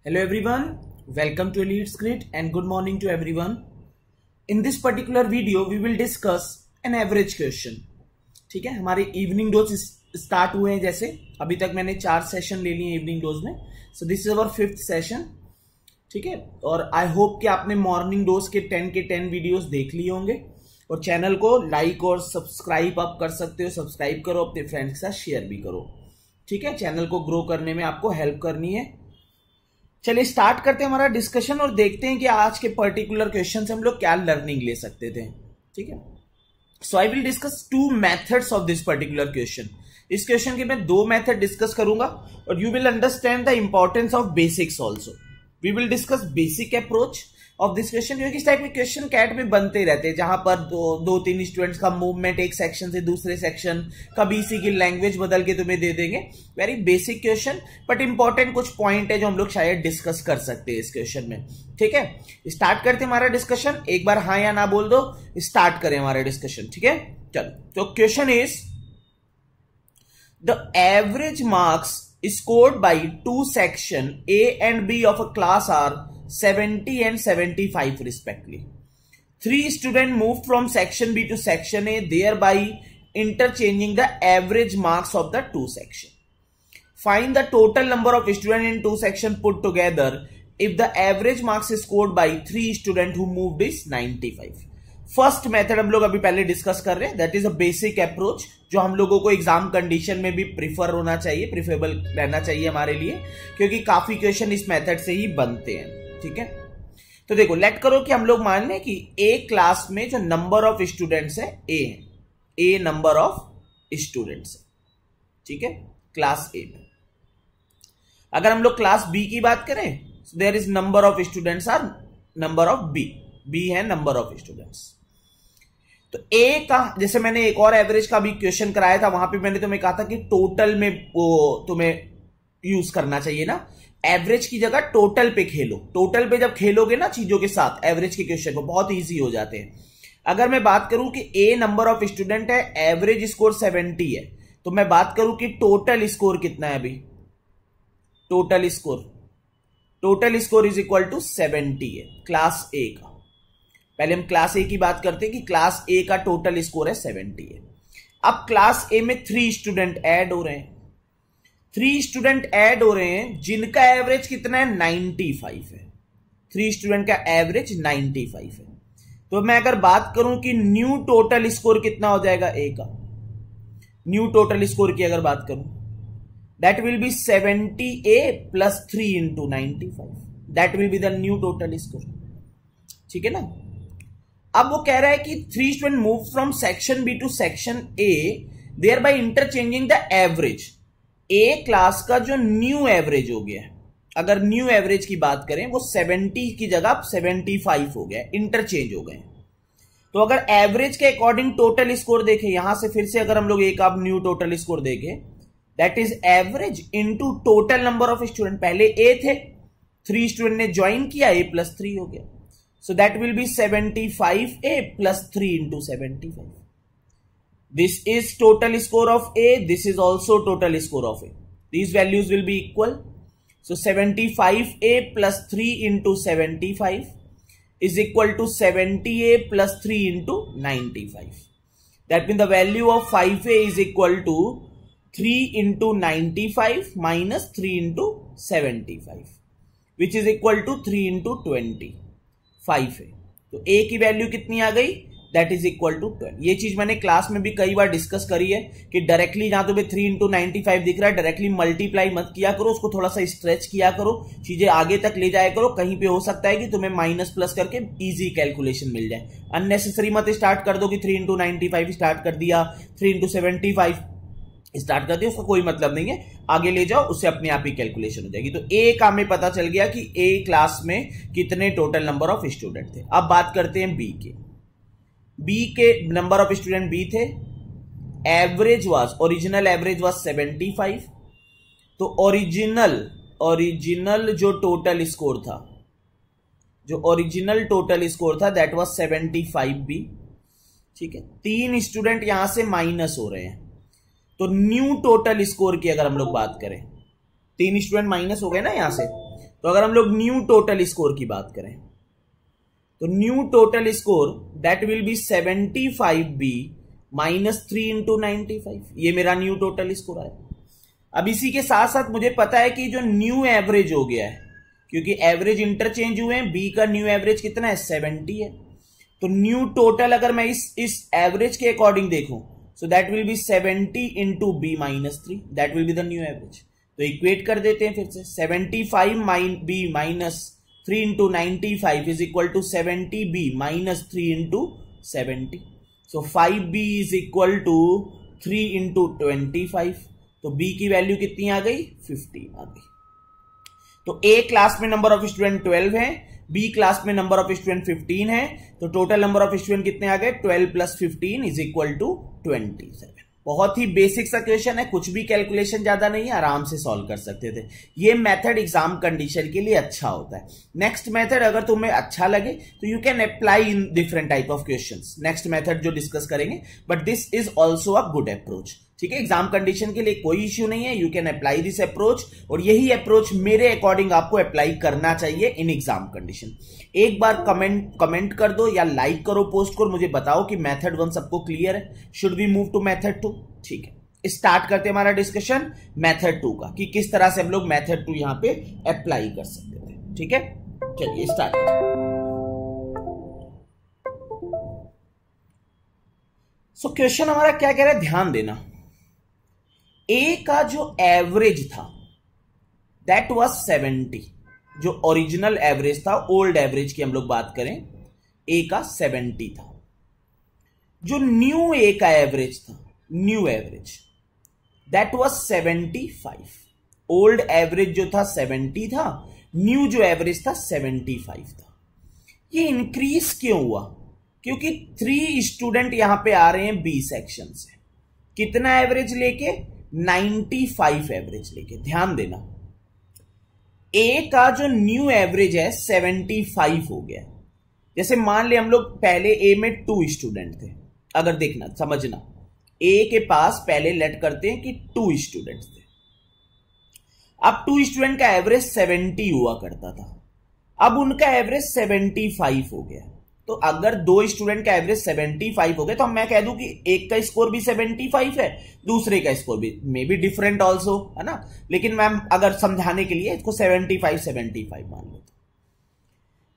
Hello everyone, welcome to Elite Grit and good morning to everyone. In this particular video we will discuss an average question. ठीक है, हमारे evening dose start हुए हैं. जैसे अभी तक मैंने 4 सेशन ले लिए इवनिंग डोज में. So this is our 5th session. ठीक है, और आई होप कि आपने मॉर्निंग डोज के 10 वीडियोस देख लिए होंगे और चैनल को लाइक और सब्सक्राइब आप कर सकते हो. सब्सक्राइब करो, अपने फ्रेंड्स के साथ शेयर भी करो. ठीक है, चैनल को ग्रो करने में आपको हेल्प करनी है. चलिए स्टार्ट करते हैं हमारा डिस्कशन और देखते हैं कि आज के पर्टिकुलर क्वेश्चन से हम लोग क्या लर्निंग ले सकते थे. ठीक है, so I will discuss 2 methods of this particular question. इस क्वेश्चन के मैं 2 मेथड डिस्कस करूंगा और you will understand the importance of basics also. We will discuss basic approach of this question, क्योंकि इस टाइप के क्वेश्चन कैट में बनते रहते हैं जहां पर दो तीन स्टूडेंट्स का मूवमेंट एक सेक्शन से दूसरे सेक्शन, कभी इसी की लैंग्वेज बदल के तुम्हें दे देंगे. Very basic question but important कुछ पॉइंट है जो हम लोग शायद डिस्कस कर सकते हैं इस क्वेश्चन में. ठीक है, स्टार्ट करते हैं हमारा डिस्कशन. एक बार हाँ या ना बोल दो, स्टार्ट करें हमारा डिस्कशन. ठीक है, चलो. तो question is the average marks scored by 2 section A and B of a class are 70 and 75 respectively. 3 students moved from section B to section A, thereby interchanging the average marks of the 2 section. Find the total number of students in 2 section put together if the average marks scored by 3 students who moved is 95. First method हम लोग अभी पहले discuss कर रहे हैं, that is a basic approach जो हम लोगों को एग्जाम कंडीशन में भी प्रिफर होना चाहिए, प्रिफरेबल रहना चाहिए हमारे लिए, क्योंकि काफी क्वेश्चन इस मेथड से ही बनते हैं. ठीक है, तो देखो लेट करो कि हम लोग मान लें कि ए क्लास में जो नंबर ऑफ स्टूडेंट्स है ए नंबर ऑफ स्टूडेंट्स है. ठीक है, क्लास ए में. अगर हम लोग क्लास बी की बात करें, there is number of students or number of B है नंबर ऑफ स्टूडेंट्स. तो ए का जैसे मैंने एक और एवरेज का भी क्वेश्चन कराया था, वहां पे मैंने तुम्हें कहा था कि टोटल में वो तुम्हें यूज करना चाहिए ना, एवरेज की जगह टोटल पे खेलो. टोटल पे जब खेलोगे ना चीजों के साथ एवरेज के क्वेश्चन को बहुत इजी हो जाते हैं. अगर मैं बात करूं कि ए नंबर ऑफ स्टूडेंट है, एवरेज स्कोर 70 है, तो मैं बात करूं कि टोटल स्कोर कितना है. अभी total score is equal to 70 है क्लास ए का. पहले हम क्लास ए की बात करते हैं कि क्लास ए का टोटल स्कोर है 70 है. अब क्लास ए में 3 स्टूडेंट ऐड हो रहे हैं. 3 स्टूडेंट ऐड हो रहे हैं जिनका एवरेज कितना है, 95 है. 3 स्टूडेंट का एवरेज 95 है. तो मैं अगर बात करूं कि न्यू टोटल स्कोर कितना हो जाएगा ए का, न्यू टोटल स्कोर की अगर बात करूं, that will B 70A plus 3 into 95. That will be the new total score. ठीक है ना. अब वो कह रहा है कि 3 student move from section B to section A, thereby interchanging the average. A class का जो न्यू एवरेज हो गया, अगर न्यू एवरेज की बात करें, वो 70 की जगह 75 हो गया, इंटरचेंज हो गए. तो अगर एवरेज के अकॉर्डिंग टोटल स्कोर देखें, यहां से फिर से अगर हम लोग एक अब न्यू टोटल स्कोर देखें, that is average into total number of student. पहले ए थे, 3 स्टूडेंट ने ज्वाइन किया, ए प्लस 3 हो गया. So that will be 75A plus 3 into 75. This is total score of A. This is also total score of A. These values will be equal. So 75A plus 3 into 75 is equal to 70A plus 3 into 95. That means the value of 5A is equal to 3 into 95 minus 3 into 75, which is equal to 3 into 20. 5 है. तो ए की value कितनी आ गई, that is equal to 12. ये चीज मैंने class में भी कई बार डिस्कस करी है कि डायरेक्टली जहां तुम्हें 3 इंटू 95 दिख रहा है, डायरेक्टली मल्टीप्लाई मत किया करो, उसको थोड़ा सा स्ट्रेच किया करो, चीजें आगे तक ले जाया करो. कहीं पे हो सकता है कि तुम्हें माइनस प्लस करके इजी कैलकुलेशन मिल जाए. अननेसेसरी मत स्टार्ट कर दो कि 3 इंटू 95 स्टार्ट कर दिया, 3 इंटू 75 स्टार्ट कर दिया, उसका कोई मतलब नहीं है. आगे ले जाओ, उससे अपने आप ही कैलकुलेशन हो जाएगी. तो ए का हमें पता चल गया कि ए क्लास में कितने टोटल नंबर ऑफ स्टूडेंट थे. अब बात करते हैं बी के. बी के नंबर ऑफ स्टूडेंट बी थे, average was, original average was 75. तो ओरिजिनल जो टोटल स्कोर था, दैट वाज 75 बी. ठीक है, 3 स्टूडेंट यहां से माइनस हो रहे हैं. तो न्यू टोटल स्कोर की अगर हम लोग बात करें, 3 स्टूडेंट माइनस हो गए ना यहां से, तो अगर हम लोग न्यू टोटल स्कोर की बात करें तो new total score that will B 75B minus 3 into 95, ये मेरा न्यू टोटल स्कोर आया। अब इसी के साथ साथ मुझे पता है कि जो न्यू एवरेज हो गया है, क्योंकि एवरेज इंटरचेंज हुए हैं, बी का न्यू एवरेज कितना है 70 है, तो न्यू टोटल अगर मैं इस एवरेज के अकॉर्डिंग देखूं so that will be 70 into B minus 3, that will be the new average. तो इक्वेट कर देते हैं फिर से, 75 B minus 3 into 95 is equal to 70B minus 3 into 70। So 5B is equal to 3 into 25, तो B की value कितनी आ गई 15 आ गई। तो A क्लास में नंबर ऑफ स्टूडेंट 12 है, B क्लास में नंबर ऑफ स्टूडेंट 15 है, तो टोटल नंबर ऑफ स्टूडेंट कितने आ गए 12 प्लस 15 इज इक्वल टू 27। बहुत ही बेसिक सा क्वेश्चन है, कुछ भी कैलकुलेशन ज्यादा नहीं है, आराम से सॉल्व कर सकते थे। ये मेथड एग्जाम कंडीशन के लिए अच्छा होता है। नेक्स्ट मेथड अगर तुम्हें अच्छा लगे तो you can apply in different type of questions, next method जो डिस्कस करेंगे, but this is also a good approach. ठीक है, एग्जाम कंडीशन के लिए कोई इश्यू नहीं है, you can apply this approach, और यही अप्रोच मेरे अकॉर्डिंग आपको अप्लाई करना चाहिए इन एग्जाम कंडीशन। एक बार कमेंट कर दो या लाइक करो पोस्ट को, मुझे बताओ कि मेथड 1 सबको क्लियर है, should we move to method 2। ठीक है, स्टार्ट करते हैं हमारा डिस्कशन मेथड 2 का, कि किस तरह से हम लोग मेथड 2 यहां पे अप्लाई कर सकते थे। ठीक है, चलिए स्टार्ट। सो क्वेश्चन हमारा क्या कह रहा है, ध्यान देना। ए का जो एवरेज था दैट वाज 70, जो ओरिजिनल एवरेज था, ओल्ड एवरेज की हम लोग बात करें, ए का 70 था। जो न्यू ए का एवरेज था, new average that was 75। Old average जो था 70 था, न्यू जो एवरेज था 75 था। ये इंक्रीज क्यों हुआ? क्योंकि 3 स्टूडेंट यहां पे आ रहे हैं बी सेक्शन से, कितना एवरेज लेके 95 एवरेज लेके। ध्यान देना, ए का जो न्यू एवरेज है 75 हो गया। जैसे मान ले हम लोग पहले ए में 2 स्टूडेंट थे, अगर देखना समझना, ए के पास पहले लेट करते हैं कि 2 स्टूडेंट्स थे। अब 2 स्टूडेंट का एवरेज 70 हुआ करता था, अब उनका एवरेज 75 हो गया। तो अगर 2 स्टूडेंट का एवरेज 75 हो गया तो मैं कह दूं कि एक का स्कोर भी 75 है, दूसरे का स्कोर भी मे बी डिफरेंट ऑल्सो, है ना, लेकिन मैम अगर समझाने के लिए इसको 75 मान लेते।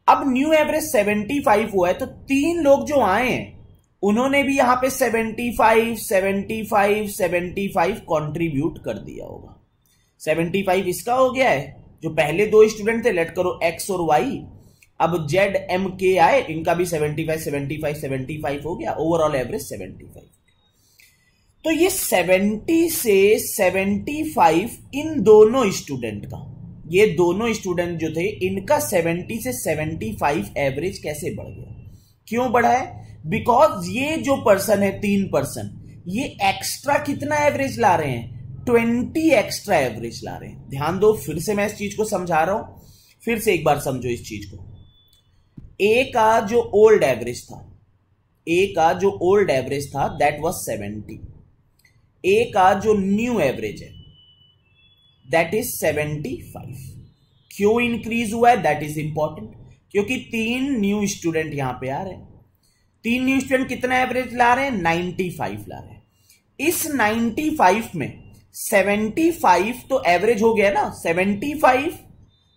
अब न्यू एवरेज 75 हुआ है, तो 3 लोग जो आए हैं उन्होंने भी यहां पे 75 कंट्रीब्यूट कर दिया होगा। 75 इसका हो गया है, जो पहले 2 स्टूडेंट थे लेट करो एक्स और वाई, अब जेड एम के आए, इनका भी 75 हो गया, ओवरऑल एवरेज 75। तो ये 70 से 75 इन दोनों स्टूडेंट का, ये दोनों स्टूडेंट जो थे इनका 70 से 75 एवरेज कैसे बढ़ गया? क्यों बढ़ा है? बिकॉज ये जो पर्सन है 3 पर्सन, ये एक्स्ट्रा कितना एवरेज ला रहे हैं 20 एक्स्ट्रा एवरेज ला रहे हैं। ध्यान दो, फिर से मैं इस चीज को समझा रहा हूं, फिर से एक बार समझो इस चीज को। ए का जो ओल्ड एवरेज था, ए का जो ओल्ड एवरेज था दैट वाज 70। ए का जो न्यू एवरेज है दैट इज 75। क्यों इंक्रीज हुआ है दैट इज इंपॉर्टेंट, क्योंकि 3 न्यू स्टूडेंट यहां पे आ रहे हैं। 3 न्यू स्टूडेंट कितना एवरेज ला रहे हैं 95 ला रहे हैं। इस 95 में 75 तो एवरेज हो गया ना,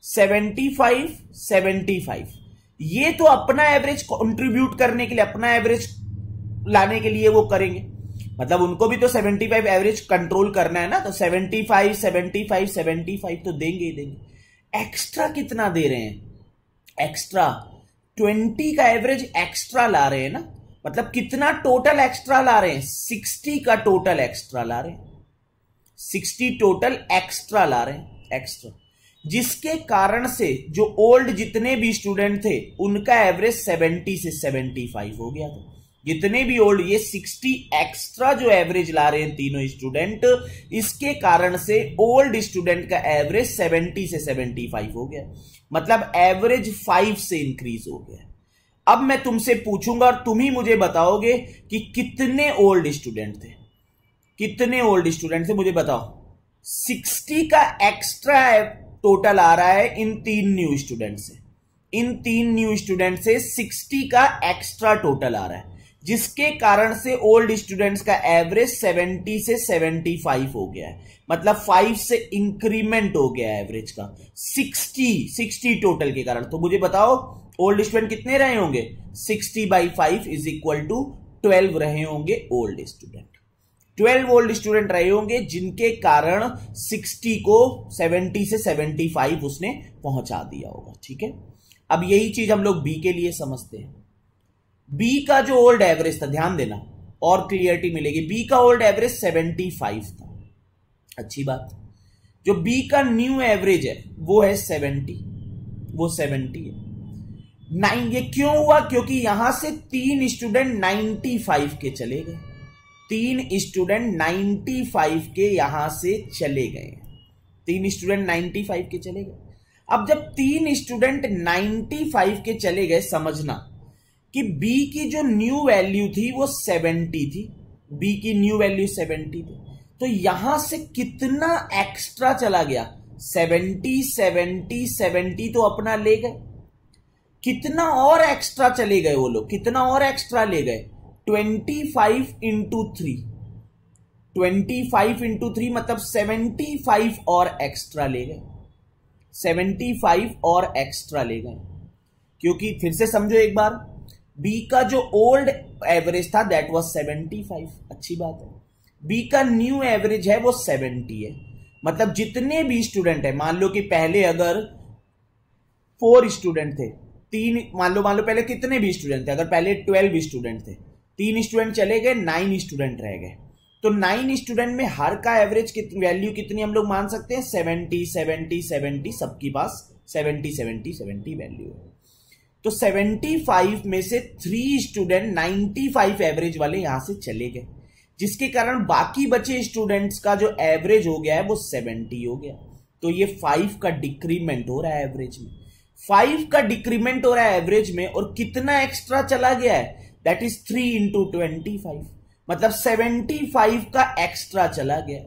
75 ये तो अपना एवरेज कंट्रीब्यूट करने के लिए, अपना एवरेज लाने के लिए वो करेंगे, मतलब उनको भी तो 75 एवरेज कंट्रोल करना है ना, तो 75 तो देंगे ही देंगे। एक्स्ट्रा कितना दे रहे हैं? एक्स्ट्रा 20 का एवरेज एक्स्ट्रा ला रहे हैं ना, मतलब कितना टोटल एक्स्ट्रा ला रहे हैं 60 का टोटल एक्स्ट्रा ला रहे हैं, 60 टोटल एक्स्ट्रा ला रहे हैं, एक्स्ट्रा, जिसके कारण से जो ओल्ड जितने भी स्टूडेंट थे उनका एवरेज 70 से 75 हो गया था। जितने भी ओल्ड, ये 60 एक्स्ट्रा जो एवरेज ला रहे हैं तीनों स्टूडेंट, इसके कारण से ओल्ड स्टूडेंट का एवरेज 70 से 75 हो गया, मतलब एवरेज 5 से इंक्रीज हो गया। अब मैं तुमसे पूछूंगा और तुम ही मुझे बताओगे कि कितने ओल्ड स्टूडेंट थे, कितने ओल्ड स्टूडेंट थे मुझे बताओ। 60 का एक्स्ट्रा टोटल आ रहा है इन 3 न्यू स्टूडेंट से, इन 3 न्यू स्टूडेंट से 60 का एक्स्ट्रा टोटल आ रहा है, जिसके कारण से ओल्ड स्टूडेंट्स का एवरेज 70 से 75 हो गया है। मतलब 5 से इंक्रीमेंट हो गया है एवरेज का 60 टोटल के कारण। तो मुझे बताओ ओल्ड स्टूडेंट कितने रहे होंगे? 60/5 इज इक्वल टू 12 रहे होंगे ओल्ड स्टूडेंट। 12 ओल्ड स्टूडेंट रहे होंगे जिनके कारण 60 को 70 से 75 उसने पहुंचा दिया होगा। ठीक है, अब यही चीज हम लोग बी के लिए समझते हैं। बी का जो ओल्ड एवरेज था, ध्यान देना और क्लियरिटी मिलेगी, बी का ओल्ड एवरेज 75 था। अच्छी बात। जो बी का न्यू एवरेज है वो है 70, वो 70 है। ये क्यों हुआ? क्योंकि यहां से 3 स्टूडेंट 95 के चले गए, 3 स्टूडेंट 95 के यहां से चले गए, 3 स्टूडेंट 95 के चले गए। अब जब 3 स्टूडेंट 95 के चले गए, समझना कि बी की जो न्यू वैल्यू थी वो 70 थी, बी की न्यू वैल्यू 70 थी। तो यहां से कितना एक्स्ट्रा चला गया? 70 तो अपना ले गए। कितना और एक्स्ट्रा चले गए वो लोग? कितना और एक्स्ट्रा ले गए? 25 इंटू 3, 25 इंटू 3 मतलब 75 और एक्स्ट्रा ले गए, 75 और एक्स्ट्रा ले गए। क्योंकि फिर से समझो एक बार, बी का जो ओल्ड एवरेज था दैट वाज 75। अच्छी बात है। बी का न्यू एवरेज है वो 70 है। मतलब जितने भी स्टूडेंट है, मान लो कि पहले अगर 4 स्टूडेंट थे, 3 मान लो पहले कितने भी स्टूडेंट थे, अगर पहले 12 स्टूडेंट थे, 3 स्टूडेंट चले गए, 9 स्टूडेंट रह गए। तो 9 स्टूडेंट में हर का एवरेज वैल्यू कितनी हम लोग मान सकते हैं? 70 सबके पास 70 वैल्यू है। तो 75 में से 3 स्टूडेंट 95 एवरेज वाले यहां से चले गए, जिसके कारण बाकी बचे स्टूडेंट्स का जो एवरेज हो गया है वो 70 हो गया। तो ये 5 का डिक्रीमेंट हो रहा है एवरेज में, 5 का डिक्रीमेंट हो रहा है एवरेज में। और कितना एक्स्ट्रा चला गया है? दैट इज 3 इंटू 25, मतलब 75 का एक्स्ट्रा चला गया,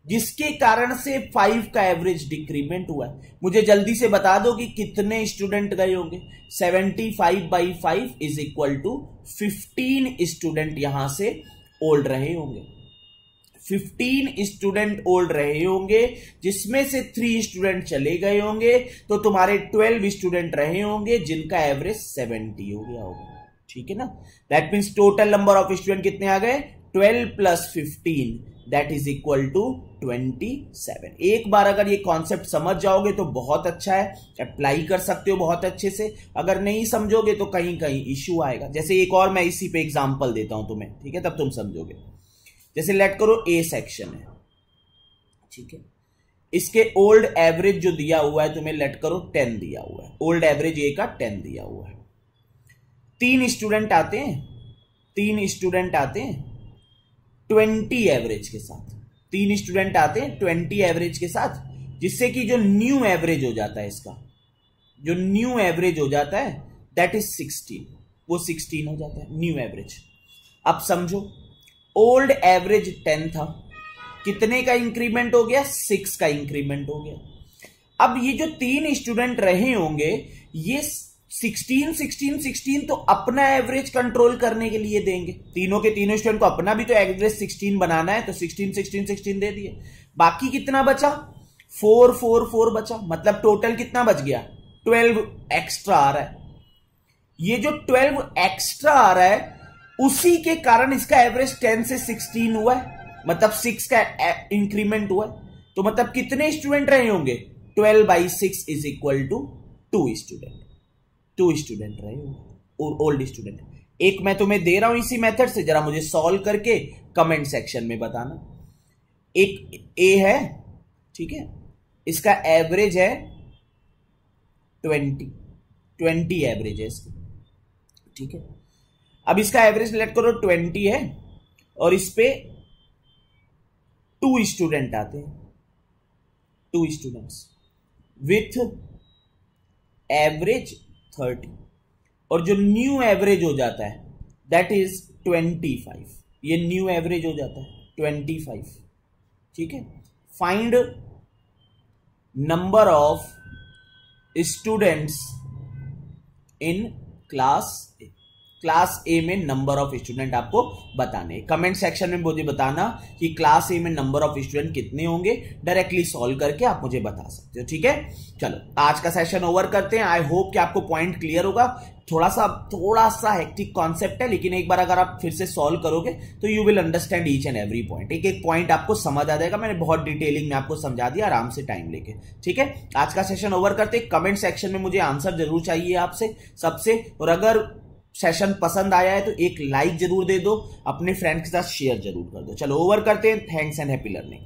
जिसके कारण से 5 का एवरेज डिक्रीमेंट हुआ है। मुझे जल्दी से बता दो कि कितने स्टूडेंट गए होंगे? 75/5 इज इक्वल टू 15 स्टूडेंट यहां से ओल्ड रहे होंगे, 15 स्टूडेंट ओल्ड रहे होंगे, जिसमें से 3 स्टूडेंट चले गए होंगे। तो तुम्हारे 12 स्टूडेंट रहे होंगे जिनका एवरेज 70 हो गया होगा। ठीक है ना? That means total number of student कितने आ गए? 12 + 15 दैट इज इक्वल टू 27। एक बार अगर ये कॉन्सेप्ट समझ जाओगे तो बहुत अच्छा है, अप्लाई कर सकते हो बहुत अच्छे से। अगर नहीं समझोगे तो कहीं कहीं इश्यू आएगा। जैसे एक और मैं इसी पे एग्जांपल देता हूं तुम्हें, ठीक है, तब तुम समझोगे। जैसे लेट करो ए सेक्शन है, ठीक है, इसके ओल्ड एवरेज जो दिया हुआ है तुम्हें, लेट करो 10 दिया हुआ है, ओल्ड एवरेज ए का 10 दिया हुआ है। 3 स्टूडेंट आते हैं, 3 स्टूडेंट आते हैं 20 एवरेज के साथ, 3 स्टूडेंट आते हैं 20 एवरेज के साथ, जिससे कि जो न्यू एवरेज हो जाता है इसका, जो न्यू एवरेज हो जाता है दैट इज 16, वो 16 हो जाता है न्यू एवरेज। अब समझो ओल्ड एवरेज 10 था, कितने का इंक्रीमेंट हो गया? 6 का इंक्रीमेंट हो गया। अब ये जो 3 स्टूडेंट रहे होंगे, ये 16 तो अपना एवरेज कंट्रोल करने के लिए देंगे। तीनों के तीनों स्टूडेंट को अपना भी तो एवरेज 16 बनाना है, तो 16 दे दिए। बाकी कितना बचा? 4 बचा। मतलब टोटल कितना बच गया? 12 एक्स्ट्रा आ रहा है। ये जो 12 एक्स्ट्रा आ रहा है उसी के कारण इसका एवरेज 10 से 16 हुआ है, मतलब 6 का इंक्रीमेंट हुआ है। तो मतलब कितने स्टूडेंट रहे होंगे? 12/6 is equal to 2 student, 2 student रहे होंगे ओल्ड स्टूडेंट। एक मैं तुम्हें दे रहा हूं इसी मेथड से, जरा मुझे सॉल्व करके कमेंट सेक्शन में बताना। एक ए है, ठीक है, इसका एवरेज है 20 एवरेज है इसका, ठीक है। अब इसका एवरेज लेट करो 20 है और इस पे 2 स्टूडेंट आते हैं, 2 स्टूडेंट्स विथ एवरेज 30, और जो न्यू एवरेज हो जाता है दैट इज 25। ये न्यू एवरेज हो जाता है 25, ठीक है। Find number of students in class ए में नंबर ऑफ स्टूडेंट आपको बताने। कमेंट सेक्शन में मुझे बताना कि क्लास ए में नंबर ऑफ स्टूडेंट कितने होंगे, डायरेक्टली सॉल्व करके आप मुझे बता सकते हो। ठीक है, चलो आज का सेशन ओवर करते हैं। आई होप कि आपको पॉइंट क्लियर होगा। थोड़ा सा हेक्टिक कॉन्सेप्ट है, लेकिन एक बार अगर आप फिर से सॉल्व करोगे तो you will understand each and every point. एक एक पॉइंट आपको समझ आ जाएगा। मैंने बहुत डिटेलिंग में आपको समझा दिया आराम से टाइम लेके। ठीक है, आज का सेशन ओवर करते हैं। कमेंट सेक्शन में मुझे आंसर जरूर चाहिए आपसे सबसे, और अगर सेशन पसंद आया है तो एक लाइक जरूर दे दो, अपने फ्रेंड के साथ शेयर जरूर कर दो। चलो ओवर करते हैं। Thanks and happy learning.